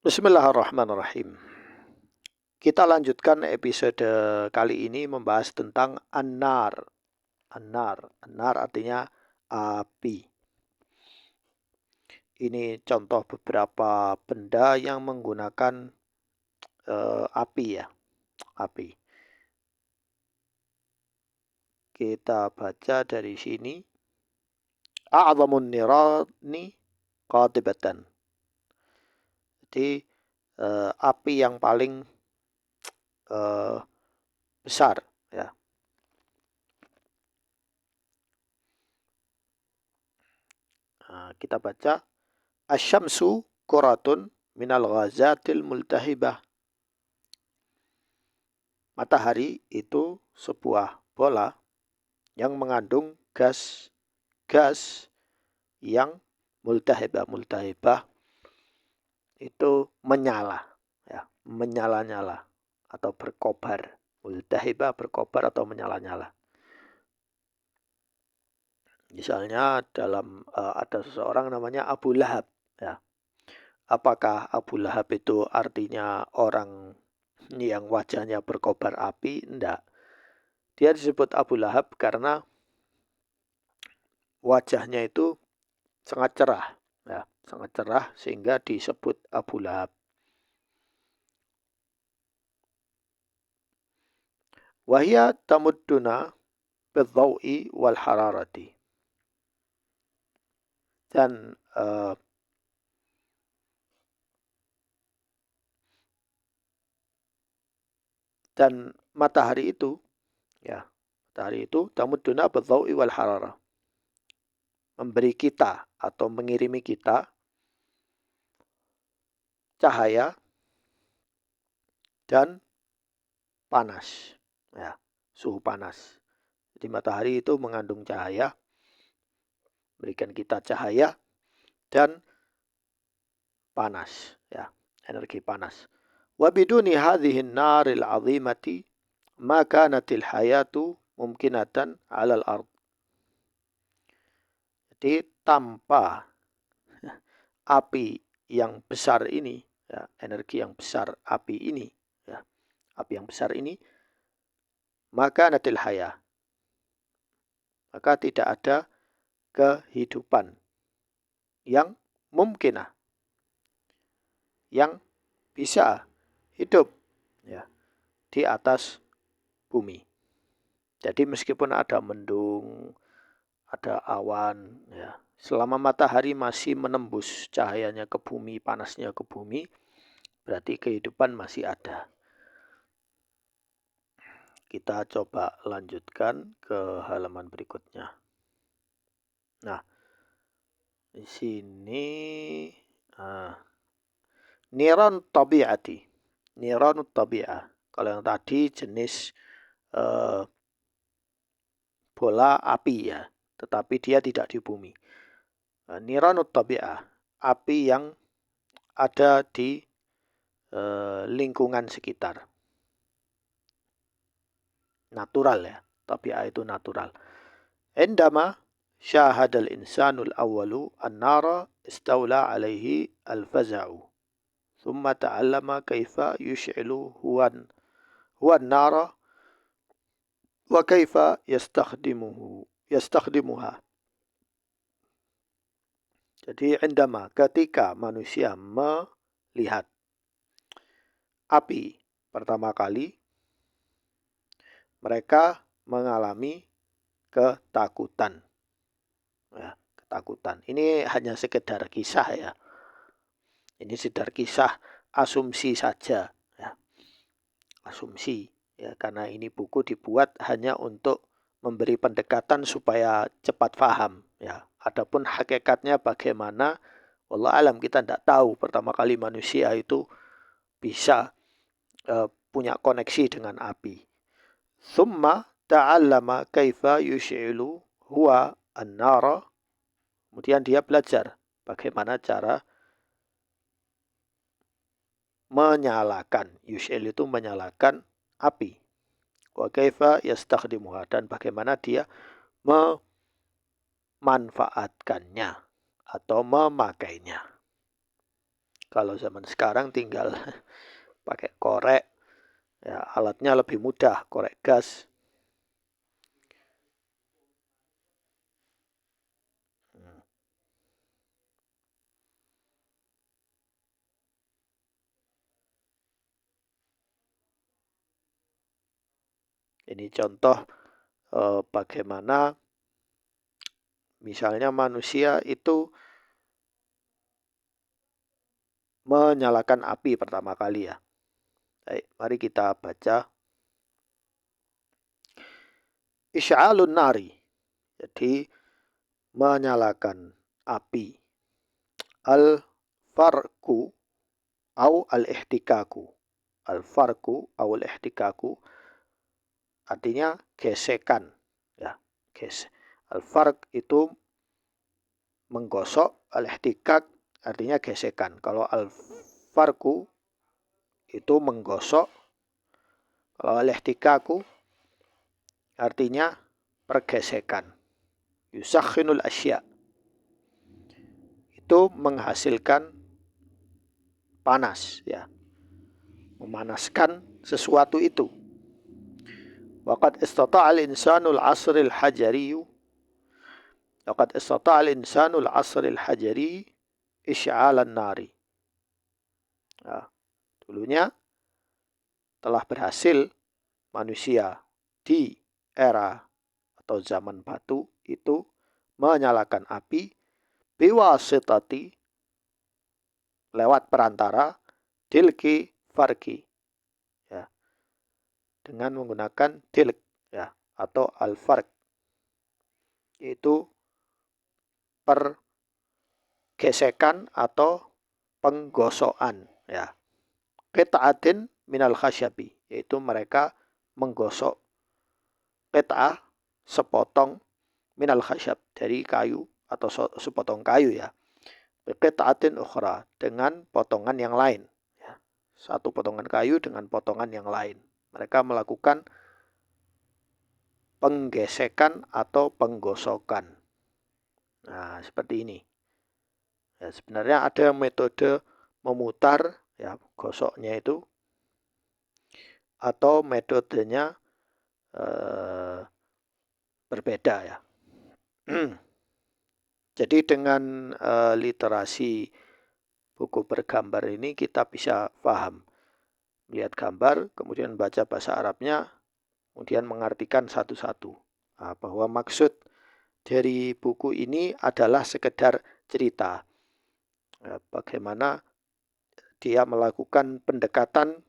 Bismillahirrahmanirrahim. Kita lanjutkan episode kali ini membahas tentang an-nar. An-nar artinya api. Ini contoh beberapa benda yang menggunakan api ya, api. Kita baca dari sini. A'zamun nirani qatibatan. Jadi api yang paling besar ya. Kita baca asyamsu kuratun minal ghazatil multahibah. Matahari itu sebuah bola yang mengandung gas yang multahibah. Multahibah itu menyala ya, menyala-nyala atau berkobar. Multahibah berkobar atau menyala-nyala. Misalnya ada seseorang namanya Abu Lahab ya. Apakah Abu Lahab itu artinya orang yang wajahnya berkobar api? Enggak. Dia disebut Abu Lahab karena wajahnya itu sangat cerah, ya, sangat cerah sehingga disebut Abu Lahab. Wahya tamudduna bidh-dhaw'i wal hararati. Dan matahari itu ya, matahari itu tamudduna bidh-dhaw'i wal hararah. Memberi kita atau mengirimi kita cahaya dan panas. Ya, suhu panas. Jadi matahari itu mengandung cahaya, berikan kita cahaya dan panas, ya, energi panas. Wa biduni hadhihi an-naril 'azimati ma kanatil hayatu mumkinatan 'alal ard. Jadi tanpa api yang besar ini, ya, energi yang besar api ini, ya, api yang besar ini, maka natil haya, maka tidak ada kehidupan yang mungkinah, yang bisa hidup ya, di atas bumi. Jadi meskipun ada mendung, ada awan, ya, selama matahari masih menembus cahayanya ke bumi, panasnya ke bumi, berarti kehidupan masih ada. Kita coba lanjutkan ke halaman berikutnya. Nah, di sini niran tabi'ati. Niran tabi'ah. Kalau yang tadi jenis bola api ya, tetapi dia tidak di bumi. Niran tabi'ah, api yang ada di lingkungan sekitar. Natural ya, tabi'ah itu natural. Indama syahadal insanul awwalu an-nara istawla alaihi al-faza'u. Thumma ta'allama kaifa yush'ilu huwan nara wa kaifa yastakhdimuha. Jadi ketika manusia melihat api pertama kali, mereka mengalami ketakutan. Ya, ketakutan. Ini hanya sekedar kisah ya. Ini sekedar kisah asumsi saja, ya. Asumsi ya, karena ini buku dibuat hanya untuk memberi pendekatan supaya cepat paham ya. Adapun hakikatnya bagaimana, wallah alam, kita tidak tahu pertama kali manusia itu bisa punya koneksi dengan api. Thumma ta'allama kaifa yush'ilu huwa an-nara. Kemudian dia belajar bagaimana cara menyalakan. Yush'il itu menyalakan api. Wa kaifa yastakhdimuha, dan bagaimana dia memanfaatkannya atau memakainya. Kalau zaman sekarang tinggal pakai korek, ya alatnya lebih mudah, korek gas. Ini contoh bagaimana misalnya manusia itu menyalakan api pertama kali ya. Baik, mari kita baca. Isya'alun nari. Jadi menyalakan api. Al-farku au al-ihtikaku. Al-farku au al-ihtikaku artinya gesekan. Ya, Al-farq itu menggosok, al-ihtikak artinya gesekan. Kalau al-farku itu menggosok, kalau al-ihtikaku artinya pergesekan. Yusakhinul asya. Itu menghasilkan panas ya. Memanaskan sesuatu itu. Waqad istata'al insanul asril hajariyu. Waqad istata'al insanul asril hajari isya'alan nari. Nah, dulunya telah berhasil manusia di era atau zaman batu itu menyalakan api biwasitati lewat perantara dilki farki ya, dengan menggunakan dilk ya atau al-farq, yaitu pergesekan atau penggosokan ya. Qita'atin minal khasyabi, yaitu mereka menggosok qita'ah sepotong minal khasyab dari kayu atau sepotong kayu ya. Qita'atin ukhra dengan potongan yang lain ya. Satu potongan kayu dengan potongan yang lain. Mereka melakukan penggesekan atau penggosokan. Nah, seperti ini. Ya, sebenarnya ada metode memutar ya gosoknya itu atau metodenya berbeda ya. Jadi dengan literasi buku bergambar ini kita bisa paham. Lihat gambar, kemudian baca bahasa Arabnya, kemudian mengartikan satu-satu. Nah, bahwa maksud dari buku ini adalah sekedar cerita. Bagaimana dia melakukan pendekatan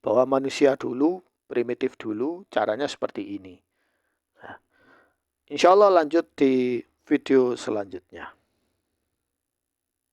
bahwa manusia dulu, primitif dulu, caranya seperti ini. Nah, insya Allah lanjut di video selanjutnya.